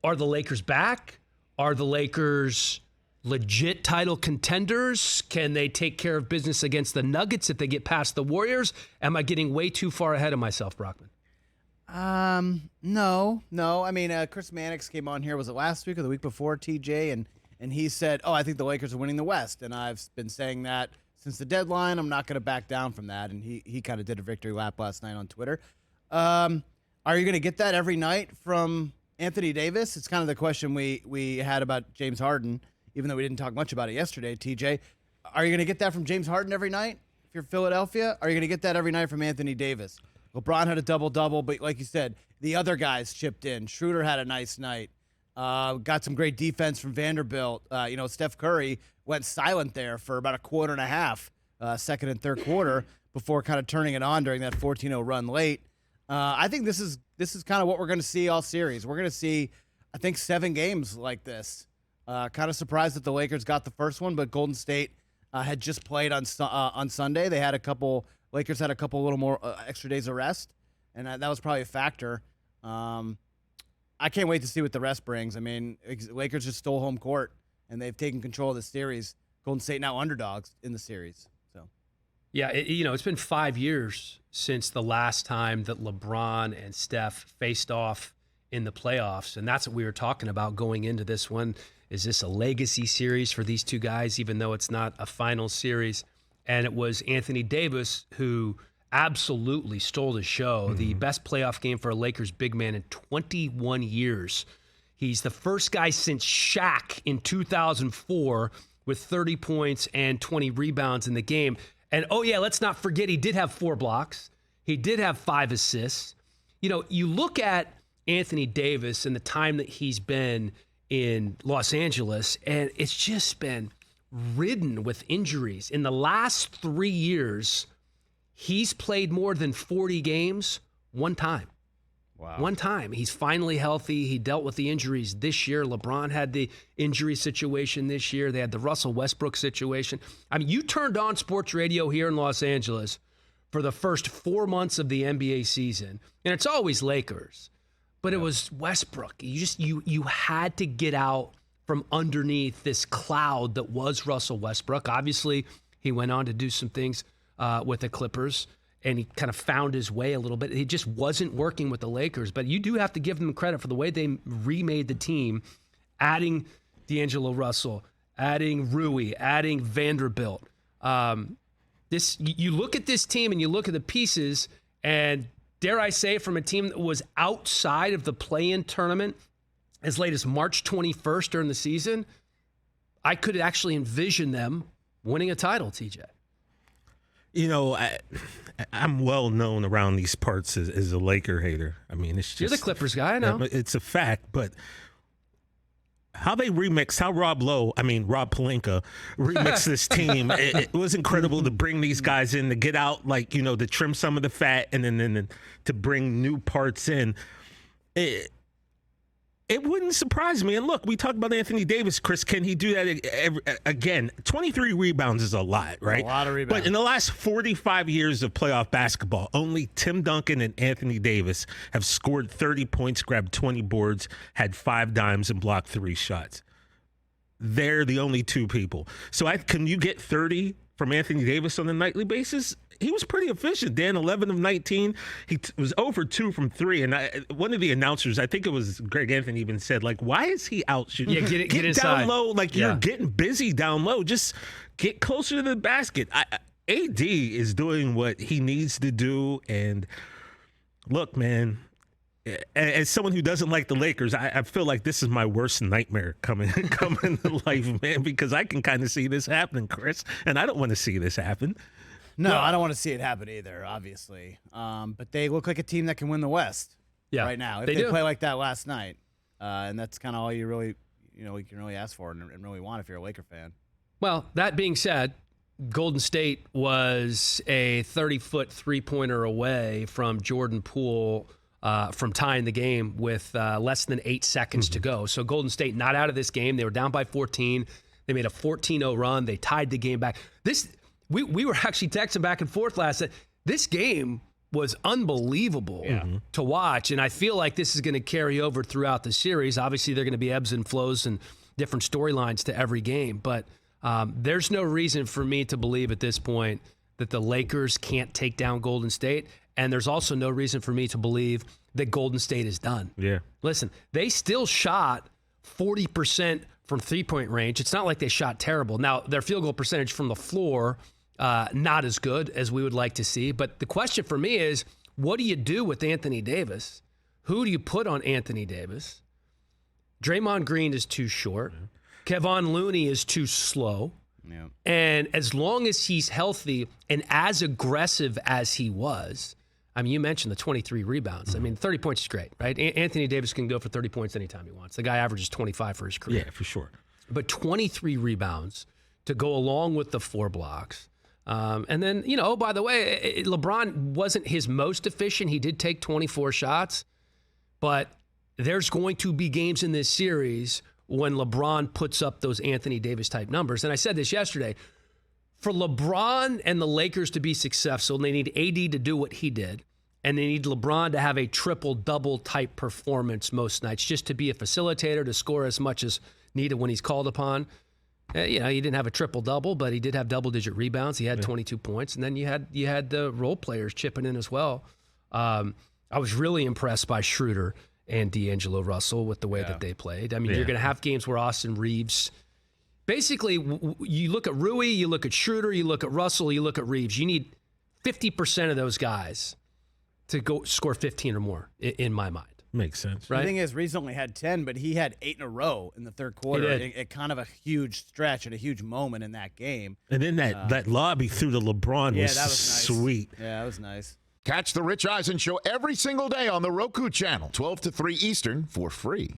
Are the Lakers back? Are the Lakers legit title contenders? Can they take care of business against the Nuggets if they get past the Warriors? Am I getting way too far ahead of myself, Brockman? No. I mean, Chris Mannix came on here, was it last week or the week before, TJ? And he said, I think the Lakers are winning the West. And I've been saying that since the deadline. I'm not going to back down from that. And he kind of did a victory lap last night on Twitter. Are you going to get that every night from Anthony Davis? It's kind of the question we had about James Harden, even though we didn't talk much about it yesterday, TJ. Are you going to get that from James Harden every night if you're Philadelphia? Are you going to get that every night from Anthony Davis? LeBron had a double-double, but like you said, the other guys chipped in. Schroeder had a nice night. Got some great defense from Vanderbilt. Steph Curry went silent there for about a quarter and a half, second and third quarter, before kind of turning it on during that 14-0 run late. I think this is kind of what we're going to see all series. We're going to see, I think, 7 games like this. Kind of surprised that the Lakers got the first one, but Golden State had just played on Sunday. Lakers had a couple little more extra days of rest, and that was probably a factor. I can't wait to see what the rest brings. I mean, Lakers just stole home court, and they've taken control of the series. Golden State now underdogs in the series. So, yeah, it's been 5 years since the last time that LeBron and Steph faced off in the playoffs, and that's what we were talking about going into this one. Is this a legacy series for these two guys, even though it's not a final series? And it was Anthony Davis who absolutely stole the show. Mm-hmm. The best playoff game for a Lakers big man in 21 years. He's the first guy since Shaq in 2004 with 30 points and 20 rebounds in the game. And, let's not forget he did have 4 blocks. He did have 5 assists. You look at Anthony Davis and the time that he's been in Los Angeles, and it's just been ridden with injuries. In the last 3 years, he's played more than 40 games one time. Wow. One time. He's finally healthy. He dealt with the injuries this year. LeBron had the injury situation this year. They had the Russell Westbrook situation. I mean, you turned on sports radio here in Los Angeles for the first 4 months of the NBA season, and it's always Lakers. But it was Westbrook. You had to get out from underneath this cloud that was Russell Westbrook. Obviously, he went on to do some things with the Clippers, and he kind of found his way a little bit. He just wasn't working with the Lakers. But you do have to give them credit for the way they remade the team, adding D'Angelo Russell, adding Rui, adding Vanderbilt. You look at this team and you look at the pieces, and dare I say, from a team that was outside of the play-in tournament as late as March 21st during the season, I could actually envision them winning a title, TJ. I'm well known around these parts as a Laker hater. I mean, it's just... You're the Clippers guy, I know. It's a fact, but how Rob Pelinka remixed this team, it was incredible to bring these guys in, to get out, to trim some of the fat and then to bring new parts in. It wouldn't surprise me. And look, we talked about Anthony Davis, Chris. Can he do that again? 23 rebounds is a lot, right? A lot of rebounds. But in the last 45 years of playoff basketball, only Tim Duncan and Anthony Davis have scored 30 points, grabbed 20 boards, had 5 dimes, and blocked 3 shots. They're the only 2 people. So can you get 30 from Anthony Davis on a nightly basis? He was pretty efficient, Dan. 11 of 19. He was over 2 from 3. And one of the announcers, I think it was Greg Anthony, even said, why is he out shooting? Yeah, get inside. Down low. You're getting busy down low. Just get closer to the basket. AD is doing what he needs to do. And look, man, as someone who doesn't like the Lakers, I feel like this is my worst nightmare coming to life, man, because I can kind of see this happening, Chris. And I don't want to see this happen. No, I don't want to see it happen either, obviously. But they look like a team that can win the West right now. If they play like that last night. And that's kind of all you really, you can really ask for and really want if you're a Laker fan. Well, that being said, Golden State was a 30-foot three-pointer away from Jordan Poole from tying the game with less than 8 seconds to go. So Golden State not out of this game. They were down by 14. They made a 14-0 run. They tied the game back. We were actually texting back and forth last night. This game was unbelievable to watch. And I feel like this is going to carry over throughout the series. Obviously, there are going to be ebbs and flows and different storylines to every game. But there's no reason for me to believe at this point that the Lakers can't take down Golden State. And there's also no reason for me to believe that Golden State is done. Yeah. Listen, they still shot 40% from three-point range. It's not like they shot terrible. Now, their field goal percentage from the floor, not as good as we would like to see. But the question for me is, what do you do with Anthony Davis? Who do you put on Anthony Davis? Draymond Green is too short. Kevon Looney is too slow. Yeah. And as long as he's healthy and as aggressive as he was, I mean, you mentioned the 23 rebounds. I mean, 30 points is great, right? Anthony Davis can go for 30 points anytime he wants. The guy averages 25 for his career. Yeah, for sure. But 23 rebounds to go along with the 4 blocks. And then, by the way, LeBron wasn't his most efficient. He did take 24 shots. But there's going to be games in this series when LeBron puts up those Anthony Davis-type numbers. And I said this yesterday. For LeBron and the Lakers to be successful, they need AD to do what he did, and they need LeBron to have a triple-double type performance most nights, just to be a facilitator, to score as much as needed when he's called upon. He didn't have a triple-double, but he did have double-digit rebounds. He had 22 points, and then you had the role players chipping in as well. I was really impressed by Schroeder and D'Angelo Russell with the way that they played. I mean, you're going to have games where Austin Reeves. Basically, you look at Rui, you look at Schroeder, you look at Russell, you look at Reeves. You need 50% of those guys to go score 15 or more, in my mind. Makes sense. Right? The thing is, Reeves only had 10, but he had 8 in a row in the third quarter. It kind of a huge stretch and a huge moment in that game. And then that lob he threw to LeBron was, that was nice. Sweet. Yeah, that was nice. Catch the Rich Eisen Show every single day on the Roku channel, 12 to 3 Eastern, for free.